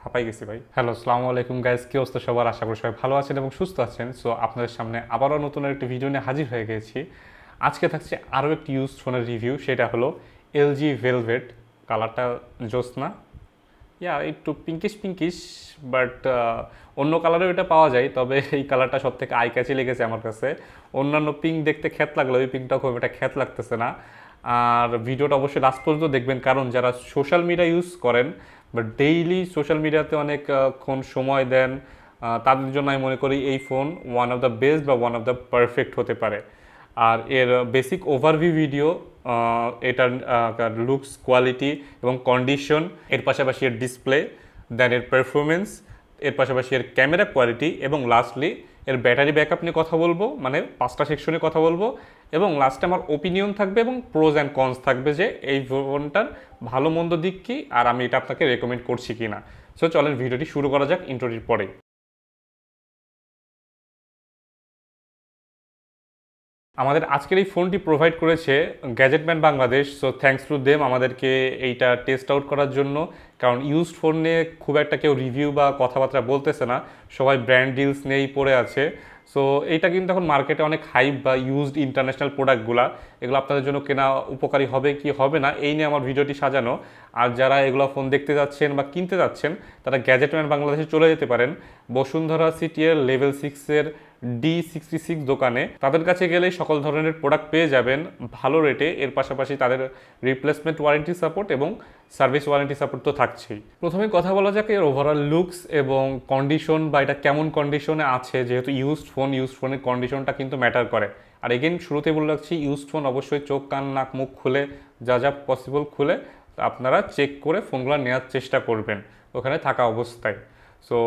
হাঁপাই গেছি ভাই। হ্যালো, আসসালামু আলাইকুম গাইস, কি অবস্থা সবার? আশা করি সবাই ভালো আছেন এবং সুস্থ আছেন। সো আপনাদের সামনে আবারও নতুন একটি ভিডিও নিয়ে হাজির হয়ে গেছি। আজকে থাকছে আরও একটি ইউজড ফোনের রিভিউ, সেটা হলো এলজি ভেলভেট। কালারটা জ্যোৎস্না, একটু পিঙ্কিশ পিঙ্কিশ, বাট অন্য কালারেও এটা পাওয়া যায়, তবে এই কালারটা সব থেকে আই ক্যাচি লেগেছে আমার কাছে। অন্যান্য পিঙ্ক দেখতে খ্যাত লাগলো, ওই পিঙ্কটা খুব একটা খ্যাত লাগতেছে না। আর ভিডিওটা অবশ্যই লাস্ট পর্যন্ত দেখবেন, কারণ যারা সোশ্যাল মিডিয়া ইউজ করেন বা ডেইলি সোশ্যাল মিডিয়াতে অনেকক্ষণ সময় দেন, তাদের জন্য আমি মনে করি এই phone one of the best বা ওয়ান অফ দ্য পারফেক্ট হতে পারে। আর এর বেসিক ওভারভিউ ভিডিও, এটার লুকস, কোয়ালিটি এবং কন্ডিশন, এর পাশাপাশি এর ডিসপ্লে, দেন এর পারফরমেন্স, এর পাশাপাশি এর ক্যামেরা কোয়ালিটি এবং লাস্টলি এর ব্যাটারি ব্যাকআপ নিয়ে কথা বলবো, মানে 5টা সেকশনে কথা বলবো। এবং লাস্টে আমার ওপিনিয়ন থাকবে এবং প্রোজ অ্যান্ড কনস থাকবে যে এই ফোনটার ভালো মন্দ দিক কী আর আমি এটা আপনাকে রেকমেন্ড করছি কি না। সো চলেন ভিডিওটি শুরু করা যাক ইন্ট্রোটির পরে। আমাদের আজকের এই ফোনটি প্রোভাইড করেছে Gadgetman Bangladesh. So thanks to them আমাদেরকে এইটা টেস্ট আউট করার জন্য, কারণ ইউজড ফোন নিয়ে খুব একটা কেউ রিভিউ বা কথাবার্তা বলতেছে না, সবাই ব্র্যান্ড ডিলস নিয়েই পড়ে আছে। সো এইটা কিন্তু এখন মার্কেটে অনেক হাইপ বা ইউজড ইন্টারন্যাশনাল প্রোডাক্টগুলো, এগুলো আপনাদের জন্য কেনা উপকারী হবে কি হবে না এই নিয়ে আমার ভিডিওটি সাজানো। আর যারা এগুলো ফোন দেখতে যাচ্ছেন বা কিনতে যাচ্ছেন, তারা গ্যাজেটম্যান বাংলাদেশে চলে যেতে পারেন বসুন্ধরা সিটির লেভেল 6-এর D66 দোকানে। তাদের কাছে গেলে সকল ধরনের প্রোডাক্ট পেয়ে যাবেন ভালো রেটে। এর পাশাপাশি তাদের রিপ্লেসমেন্ট ওয়ারেন্টি সাপোর্ট এবং সার্ভিস ওয়ারেন্টি সাপোর্ট তো থাকছেই। প্রথমে কথা বলা যাক এর ওভারঅল লুকস এবং কন্ডিশন, বা এটা কেমন কন্ডিশনে আছে। যেহেতু ইউজড ফোনের কন্ডিশনটা কিন্তু ম্যাটার করে। আর এগেন শুরুতে বলে রাখছি, ইউজড ফোন অবশ্যই চোখ কান নাক মুখ খুলে, যা যা পসিবল খুলে আপনারা চেক করে ফোনগুলো নেওয়ার চেষ্টা করবেন ওখানে থাকা অবস্থায়। সো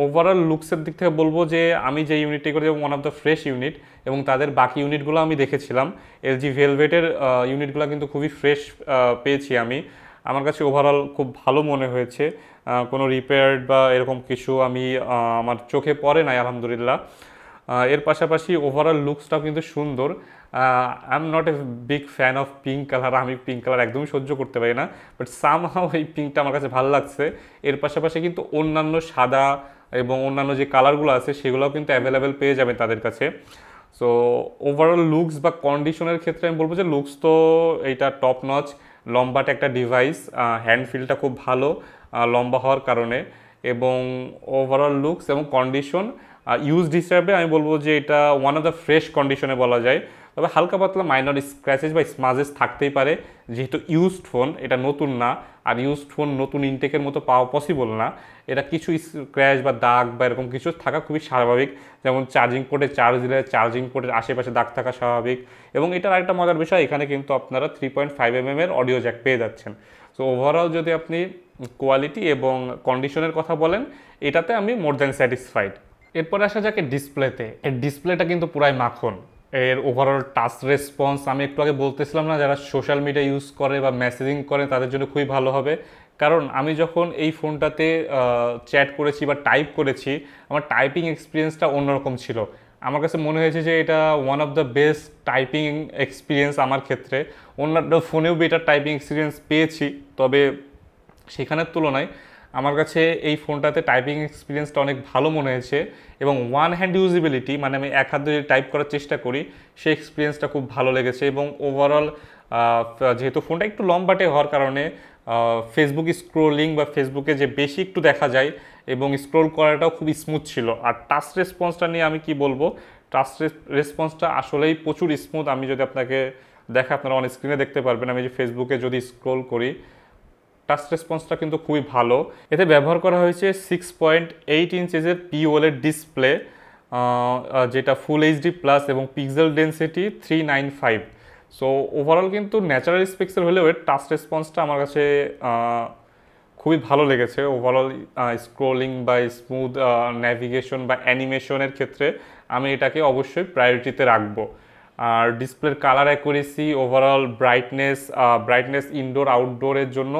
ওভারঅল লুকসের দিক থেকে বলবো যে আমি যে ইউনিটটি করি one of the fresh unit, এবং তাদের বাকি ইউনিটগুলো আমি দেখেছিলাম, এলজি ভেলভেটের ইউনিটগুলো কিন্তু খুবই ফ্রেশ পেয়েছি আমি। আমার কাছে ওভারঅল খুব ভালো মনে হয়েছে, কোনো রিপেয়ার্ড বা এরকম কিছু আমি আমার চোখে পড়ে নাই আলহামদুলিল্লাহ। এর পাশাপাশি ওভারঅল লুকসটাও কিন্তু সুন্দর। I am not a big fan of pink colour, আমি পিঙ্ক কালার একদমই সহ্য করতে পারি না, বাট সামহাও এই পিঙ্কটা আমার কাছে ভালো লাগছে। এর পাশাপাশি কিন্তু অন্যান্য সাদা এবং অন্যান্য যে কালারগুলো আছে সেগুলোও কিন্তু অ্যাভেলেবেল পেয়ে যাবেন তাদের কাছে। সো ওভারঅল লুকস বা কন্ডিশনের ক্ষেত্রে আমি বলবো যে লুকস তো এইটা টপ নচ, লম্বাটে একটা ডিভাইস, হ্যান্ড ফিলটা খুব ভালো লম্বা হওয়ার কারণে। এবং ওভারঅল লুকস এবং কন্ডিশন ইউজড হিসাবে আমি বলবো যে এটা ওয়ান অফ দ্য ফ্রেশ কন্ডিশনে বলা যায়। তবে হালকা পাতলা মাইনর স্ক্র্যাচেস বা স্মাজেস থাকতেই পারে, যেহেতু ইউজড ফোন, এটা নতুন না। আর ইউজড ফোন নতুন ইনটেকের মতো পাওয়া পসিবল না। এটা কিছু স্ক্র্যাচ বা দাগ বা এরকম কিছু থাকা খুবই স্বাভাবিক। যেমন চার্জিং পোর্টে চার্জ দিলে চার্জিং পোর্টের আশেপাশে দাগ থাকা স্বাভাবিক। এবং এটার আরেকটা মজার বিষয়, এখানে কিন্তু আপনারা 3.5 mm অডিও জ্যাক পেয়ে যাচ্ছেন। সো ওভারঅল যদি আপনি কোয়ালিটি এবং কন্ডিশনের কথা বলেন, এটাতে আমি মোর দ্যান স্যাটিসফাইড। এরপরে আসা যাক ডিসপ্লেতে। এর ডিসপ্লেটা কিন্তু পুরাই মাখন। এর ওভারঅল টাচ রেসপন্স, আমি একটু আগে বলতেছিলাম না, যারা সোশ্যাল মিডিয়া ইউজ করে বা মেসেজিং করে তাদের জন্য খুবই ভালো হবে। কারণ আমি যখন এই ফোনটাতে চ্যাট করেছি বা টাইপ করেছি, আমার টাইপিং এক্সপিরিয়েন্সটা অন্যরকম ছিল। আমার কাছে মনে হয়েছে যে এটা one of the best typing experience আমার ক্ষেত্রে। অন্যান্য ফোনেও বেটার টাইপিং এক্সপিরিয়েন্স পেয়েছি, তবে সেখানের তুলনায় আমার কাছে এই ফোনটাতে টাইপিং এক্সপিরিয়েন্সটা অনেক ভালো মনে হয়েছে। এবং ওয়ান হ্যান্ড ইউজিবিলিটি, মানে আমি এক হাত দিয়ে টাইপ করার চেষ্টা করি, সেই এক্সপিরিয়েন্সটা খুব ভালো লেগেছে। এবং ওভারঅল যেহেতু ফোনটা একটু লম্বাটে হওয়ার কারণে ফেসবুক স্ক্রোলিং বা ফেসবুকে যে বেশি একটু দেখা যায় এবং স্ক্রোল করাটাও খুব স্মুথ ছিল। আর টাচ রেসপন্সটা নিয়ে আমি কি বলবো, টাচ রেসপন্সটা আসলেই প্রচুর স্মুথ। আমি যদি আপনাকে আপনারা অন স্ক্রিনে দেখতে পারবেন, আমি যে ফেসবুকে যদি স্ক্রোল করি, টাচ রেসপন্সটা কিন্তু খুবই ভালো। এতে ব্যবহার করা হয়েছে 6.8 ইঞ্চেসের POLED ডিসপ্লে, যেটা ফুল এইচডি প্লাস এবং পিক্সেল ডেন্সিটি 395। সো ওভারঅল কিন্তু ন্যাচারাল স্পেক্সের হলেও এর টাচ রেসপন্সটা আমার কাছে খুবই ভালো লেগেছে। ওভারঅল স্ক্রোলিং বা স্মুথ ন্যাভিগেশন বা অ্যানিমেশনের ক্ষেত্রে আমি এটাকে অবশ্যই প্রায়োরিটিতে রাখবো। আর ডিসপ্লের colour accuracy, overall brightness indoor আউটডোরের জন্য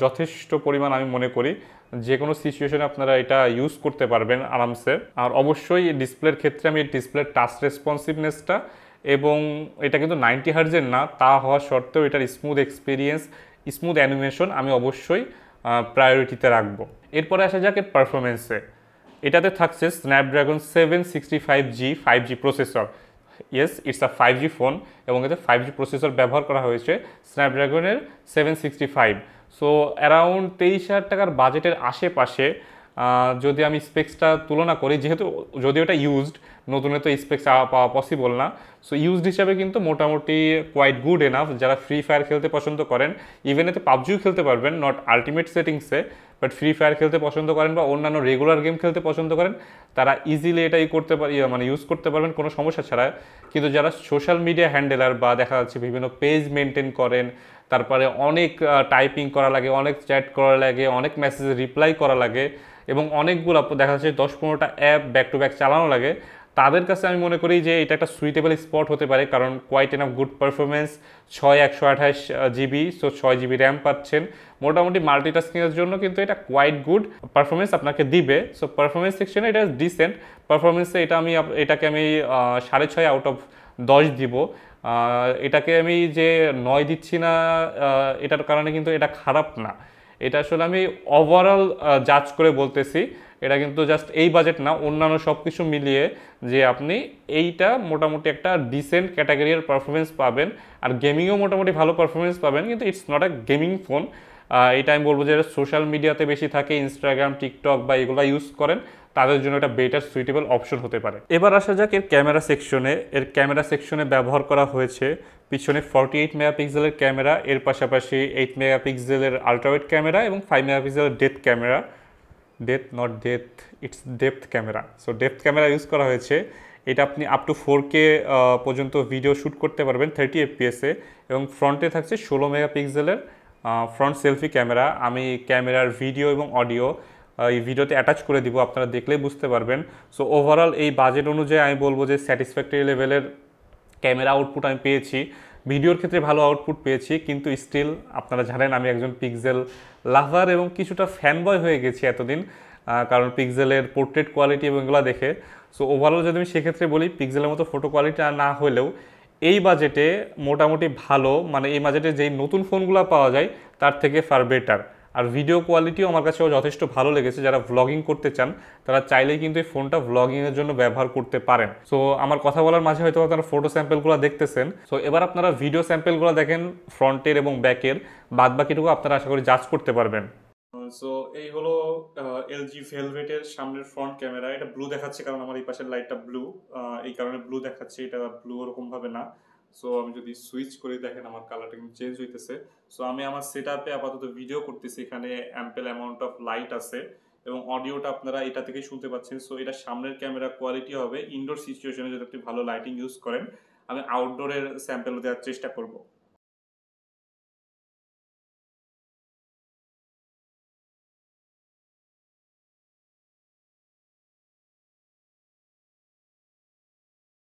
যথেষ্ট পরিমাণ আমি মনে করি। যে কোনো সিচুয়েশনে আপনারা এটা ইউজ করতে পারবেন আরামসে। আর অবশ্যই ডিসপ্লের ক্ষেত্রে আমি ডিসপ্লের টাচ রেসপন্সিভনেসটা, এবং এটা কিন্তু 90 হার্জের না, তা হওয়া সত্ত্বেও এটার স্মুথ এক্সপিরিয়েন্স, স্মুথ অ্যানিমেশন আমি অবশ্যই প্রায়োরিটিতে রাখবো। এরপরে আসা যাক এর পারফরমেন্সে। এটাতে থাকছে Snapdragon 765G 5G processor. Yes, it's a 5G phone এবং এতে 5G প্রসেসর ব্যবহার করা হয়েছে স্ন্যাপড্রাগনের 765। সো অ্যারাউন্ড 23,000 টাকার বাজেটের আশেপাশে যদি আমি স্পেক্সটা তুলনা করি, যেহেতু যদিও এটা ইউজড, নতুনে তো স্পেক্স পাওয়া পসিবল না, সো ইউজড হিসাবে কিন্তু মোটামুটি কোয়াইট গুড এনাফ। যারা ফ্রি ফায়ার খেলতে পছন্দ করেন, ইভেন এতে পাবজিও খেলতে পারবেন, নট আলটিমেট সেটিংসে, বাট ফ্রি ফায়ার খেলতে পছন্দ করেন বা অন্যান্য রেগুলার গেম খেলতে পছন্দ করেন, তারা ইজিলি এটাই করতে মানে ইউজ করতে পারবেন কোনো সমস্যা ছাড়া। কিন্তু যারা সোশ্যাল মিডিয়া হ্যান্ডেলার বা দেখা যাচ্ছে বিভিন্ন পেজ মেনটেন করেন, তারপরে অনেক টাইপিং করা লাগে, অনেক চ্যাট করা লাগে, অনেক মেসেজে রিপ্লাই করা লাগে এবং অনেকগুলো দেখা যাচ্ছে 10-15টা অ্যাপ ব্যাক টু ব্যাক চালানো লাগে, তাদের কাছে আমি মনে করি যে এটা একটা সুইটেবল স্পট হতে পারে। কারণ quite enough good performance, 128GB, so 6GB RAM পাচ্ছেন। মোটামুটি মাল্টিটাস্কিংয়ের জন্য কিন্তু এটা কোয়াইট গুড পারফরমেন্স আপনাকে দিবে। সো পারফরমেন্স সেকশনে এটা ডিসেন্ট পারফরমেন্সে এটাকে আমি 6.5 আউট অফ 10 দিব। এটাকে আমি যে 9 দিচ্ছি না এটার কারণে কিন্তু এটা খারাপ না, এটা আসলে আমি ওভারঅল জাজ করে বলতেছি। এটা কিন্তু জাস্ট এই বাজেট না, অন্যান্য সব কিছু মিলিয়ে যে আপনি এইটা মোটামুটি একটা ডিসেন্ট ক্যাটাগরির পারফরমেন্স পাবেন, আর গেমিংয়েও মোটামুটি ভালো পারফরমেন্স পাবেন, কিন্তু it's not a gaming phone. এটা আমি বলবো যে সোশ্যাল মিডিয়াতে বেশি থাকে, ইনস্টাগ্রাম, টিকটক বা এগুলো ইউজ করেন, তাদের জন্য এটা বেটার সুইটেবল অপশন হতে পারে। এবার আসা যাক এর ক্যামেরা সেকশনে। এর ক্যামেরা সেকশনে ব্যবহার করা হয়েছে পিছনে 48 মেগাপিক্সেলের ক্যামেরা, এর পাশাপাশি 8 মেগাপিক্সেলের আলট্রাওয়াইড ক্যামেরা এবং 5 মেগাপিক্সেলের depth camera. It's depth camera. So depth camera use করা হয়েছে। এটা আপনি আপ টু 4K পর্যন্ত ভিডিও শ্যুট করতে পারবেন 30 FPS-এ এবং ফ্রন্টে থাকছে 16 মেগাপিক্সেলের ফ্রন্ট সেলফি ক্যামেরা। আমি ক্যামেরার ভিডিও এবং অডিও এই ভিডিওতে অ্যাটাচ করে দিব, আপনারা দেখলেই বুঝতে পারবেন। সো ওভারঅল এই বাজেট অনুযায়ী আমি বলবো যে স্যাটিসফ্যাক্টরি লেভেলের ক্যামেরা আউটপুট আমি পেয়েছি। ভিডিওর ক্ষেত্রে ভালো আউটপুট পেয়েছি, কিন্তু স্টিল আপনারা জানেন আমি একজন পিক্সেল লাভার এবং কিছুটা ফ্যানবয় হয়ে গেছি এতদিন, কারণ পিক্সেলের পোর্ট্রেট কোয়ালিটি এবং এগুলো দেখে। সো ওভারঅল যদি আমি সেক্ষেত্রে বলি, পিক্সেলের মতো ফটো কোয়ালিটি না হলেও এই বাজেটে মোটামুটি ভালো, মানে এই বাজেটে যেই নতুন ফোনগুলো পাওয়া যায় তার থেকে ফার বেটার। আর ভিডিও কোয়ালিটিও আমার কাছেও যথেষ্ট ভালো লেগেছে। যারা ভ্লগিং করতে চান তারা চাইলেই কিন্তু এই ফোনটা ভ্লগিংয়ের জন্য ব্যবহার করতে পারেন। সো আমার কথা বলার মাঝে হয়তো আপনারা ফটো স্যাম্পেলগুলো দেখতেছেন। সো এবার আপনারা ভিডিও স্যাম্পেলগুলো দেখেন ফ্রন্টের এবং ব্যাকের, বাদ বাকিটুকু আপনারা আশা করি জাজ করতে পারবেন। সো এই হলো এলজি ভেলভেটের সামনের ফ্রন্ট ক্যামেরা। এটা ব্লু দেখাচ্ছে কারণ আমার এই পাশের লাইটটা ব্লু, এই কারণে ব্লু দেখাচ্ছে, এটা ব্লু ওরকম ভাবে না। সো আমি যদি সুইচ করে দেখেন আমার কালারটা কিন্তু চেঞ্জ হইতেছে। সো আমি আমার সেটআপে আপাতত ভিডিও করতেছি, এখানে অ্যাম্পেল অ্যামাউন্ট অফ লাইট আছে এবং অডিওটা আপনারা এটা থেকেই শুনতে পাচ্ছেন। সো এটা সামনের ক্যামেরা কোয়ালিটি হবে ইনডোর সিচুয়েশনে যদি আপনি ভালো লাইটিং ইউজ করেন। আমি আউটডোরের স্যাম্পেল দেওয়ার চেষ্টা করব।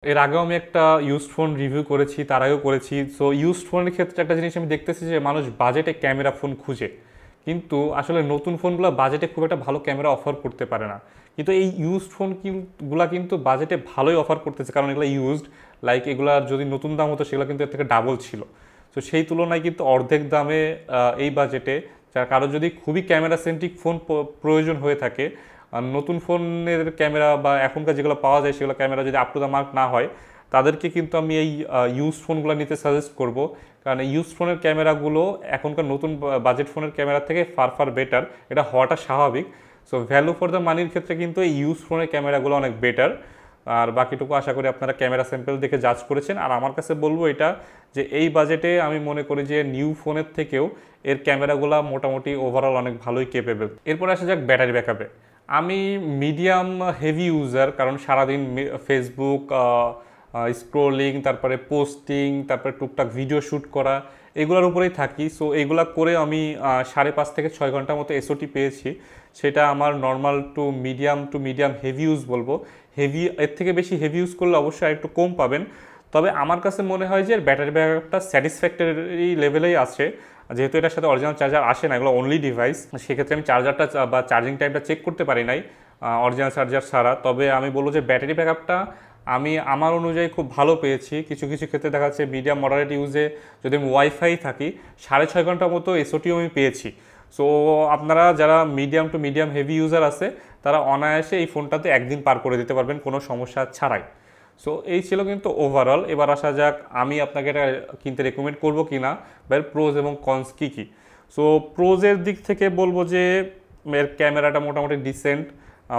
এর আগেও আমি একটা ইউজড ফোন রিভিউ করেছি, তার আগেও করেছি। সো ইউজড ফোনের ক্ষেত্রে একটা জিনিস আমি দেখতেছি যে মানুষ বাজেটে ক্যামেরা ফোন খুঁজে, কিন্তু আসলে নতুন ফোনগুলো বাজেটে খুব একটা ভালো ক্যামেরা অফার করতে পারে না। কিন্তু এই ইউজড ফোনগুলো কিন্তু বাজেটে ভালোই অফার করতেছে, কারণ এগুলো ইউজড, লাইক এগুলার যদি নতুন দাম হতো সেগুলো কিন্তু এর থেকে ডাবল ছিল। তো সেই তুলনায় কিন্তু অর্ধেক দামে এই বাজেটে যার কারো যদি খুবই ক্যামেরা সেন্ট্রিক ফোন প্রয়োজন হয়ে থাকে, আর নতুন ফোনের ক্যামেরা বা এখনকার যেগুলো পাওয়া যায় সেগুলো ক্যামেরা যদি আপ টু দ্য মার্ক না হয়, তাদেরকে কিন্তু আমি এই ইউজ ফোনগুলো নিতে সাজেস্ট করব। কারণ এই ইউজ ফোনের ক্যামেরাগুলো এখনকার নতুন বাজেট ফোনের ক্যামেরা থেকে ফার বেটার, এটা হওয়াটা স্বাভাবিক। সো ভ্যালু ফর দ্য মানির ক্ষেত্রে কিন্তু এই ইউজ ফোনের ক্যামেরাগুলো অনেক বেটার। আর বাকিটুকু আশা করি আপনারা ক্যামেরা স্যাম্পল দেখে জাজ করেছেন। আর আমার কাছে বলবো এটা যে এই বাজেটে আমি মনে করি যে নিউ ফোনের থেকেও এর ক্যামেরাগুলো মোটামুটি ওভারঅল অনেক ভালোই কেপেবল। এরপর আসা যাক ব্যাটারি ব্যাকআপে। আমি মিডিয়াম হেভি ইউজার, কারণ সারাদিন ফেসবুক স্ক্রোলিং, তারপরে পোস্টিং, তারপরে টুকটাক ভিডিও শ্যুট করা, এগুলোর উপরেই থাকি। সো এগুলা করে আমি 5.5 থেকে 6 ঘন্টার মতো এসওটি পেয়েছি। সেটা আমার normal to medium heavy use বলবো। এর থেকে বেশি হেভি ইউজ করলে অবশ্যই আরেকটু কম পাবেন। তবে আমার কাছে মনে হয় যে ব্যাটারি ব্যাকআপটা স্যাটিসফ্যাক্টরি লেভেলেই আছে, যেহেতু এটার সাথে অরিজিনাল চার্জার আসে না, এগুলো অনলি ডিভাইস। সেক্ষেত্রে আমি চার্জারটা বা চার্জিং টাইমটা চেক করতে পারি নাই অরিজিনাল চার্জার ছাড়া। তবে আমি বলবো যে ব্যাটারি ব্যাকআপটা আমি আমার অনুযায়ী খুব ভালো পেয়েছি। কিছু কিছু ক্ষেত্রে দেখা যাচ্ছে মিডিয়াম মডারেট ইউজে যদি আমি ওয়াইফাই থাকি 6.5 ঘন্টার মতো এসওটিও আমি পেয়েছি। সো আপনারা যারা medium to medium heavy user আছে তারা অনায়াসে এই ফোনটাতে একদিন পার করে দিতে পারবেন কোনো সমস্যা ছাড়াই। সো এই ছিল কিন্তু ওভারঅল। এবার আসা যাক আমি আপনাকে এটা কিনতে রেকমেন্ড করবো কি না, বা এর প্রোজ এবং কনস কী কী। সো প্রোজের দিক থেকে বলবো যে এর ক্যামেরাটা মোটামুটি ডিসেন্ট,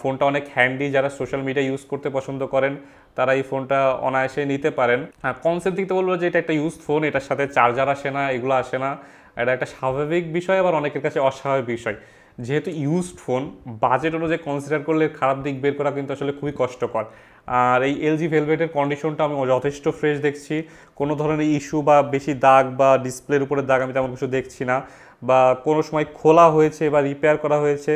ফোনটা অনেক হ্যান্ডি, যারা সোশ্যাল মিডিয়া ইউজ করতে পছন্দ করেন তারা এই ফোনটা অনায়াসে নিতে পারেন। কনসেপ্ট দিক থেকে বলবো যে এটা একটা ইউজড ফোন, এটার সাথে চার্জার আসে না, এগুলো আসে না, এটা একটা স্বাভাবিক বিষয়, আবার অনেকের কাছে অস্বাভাবিক বিষয়। যেহেতু ইউজড ফোন, বাজেট অনুযায়ী কনসিডার করলে খারাপ দিক বের করা কিন্তু আসলে খুবই কষ্টকর। আর এই এলজি ভেলভেটের কন্ডিশনটা আমি যথেষ্ট ফ্রেশ দেখছি, কোনো ধরনের ইস্যু বা বেশি দাগ বা ডিসপ্লের উপরে দাগ আমি তেমন কিছু দেখছি না, বা কোনো সময় খোলা হয়েছে বা রিপেয়ার করা হয়েছে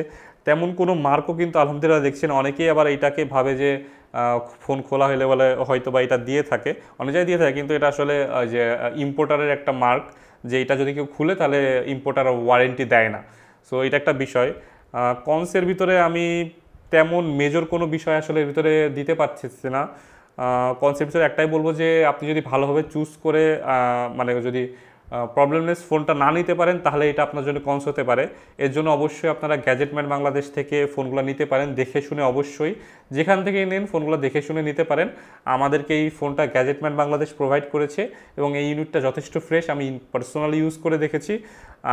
তেমন কোনো মার্কও কিন্তু আলহামদুলিল্লাহ দেখছি না। অনেকেই আবার এটাকে ভাবে যে ফোন খোলা হলে বলে হয়তো বা এটা দিয়ে থাকে, অনেক জায়গায় দিয়ে থাকে, কিন্তু এটা আসলে যে ইম্পোর্টারের একটা মার্ক, যে এটা যদি কেউ খুলে তাহলে ইম্পোর্টার ওয়ারেন্টি দেয় না। সো এটা একটা বিষয়। কনসের ভিতরে আমি তেমন মেজর কোনো বিষয় আসলে এর ভিতরে দিতে পারছি না। কনসের ভিতরে একটাই বলবো যে আপনি যদি ভালোভাবে চুজ করে মানে যদি প্রবলেমলেস ফোনটা না নিতে পারেন তাহলে এটা আপনার জন্য কনস হতে পারে। এর জন্য অবশ্যই আপনারা গ্যাজেটম্যান বাংলাদেশ থেকে ফোনগুলো নিতে পারেন, দেখে শুনে, অবশ্যই যেখান থেকেই নেন ফোনগুলো দেখে শুনে নিতে পারেন। আমাদেরকে এই ফোনটা গ্যাজেটম্যান বাংলাদেশ প্রোভাইড করেছে এবং এই ইউনিটটা যথেষ্ট ফ্রেশ, আমি পার্সোনালি ইউজ করে দেখেছি।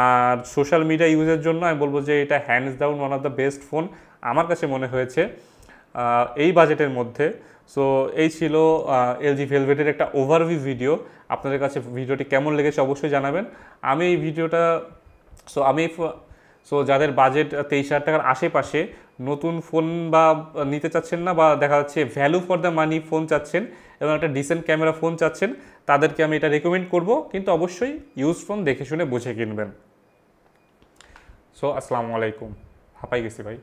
আর সোশ্যাল মিডিয়া ইউজের জন্য আমি বলবো যে এটা hands down one of the best phone আমার কাছে মনে হয়েছে এই বাজেটের মধ্যে। সো এই ছিল এলজি ভেলভেটের একটা ওভারভিউ ভিডিও। আপনাদের কাছে ভিডিওটি কেমন লেগেছে অবশ্যই জানাবেন। আমি এই ভিডিওটা সো যাদের বাজেট 23,000 টাকার আশেপাশে, নতুন ফোন বা নিতে চাচ্ছেন না, বা দেখা যাচ্ছে value for the money phone চাচ্ছেন এবং একটা ডিসেন্ট ক্যামেরা ফোন চাচ্ছেন, তাদেরকে আমি এটা রেকমেন্ড করব, কিন্তু অবশ্যই ইউজ ফোন দেখে শুনে বুঝে কিনবেন। সো আসসালামু আলাইকুম। হাঁপাই গেছি ভাই।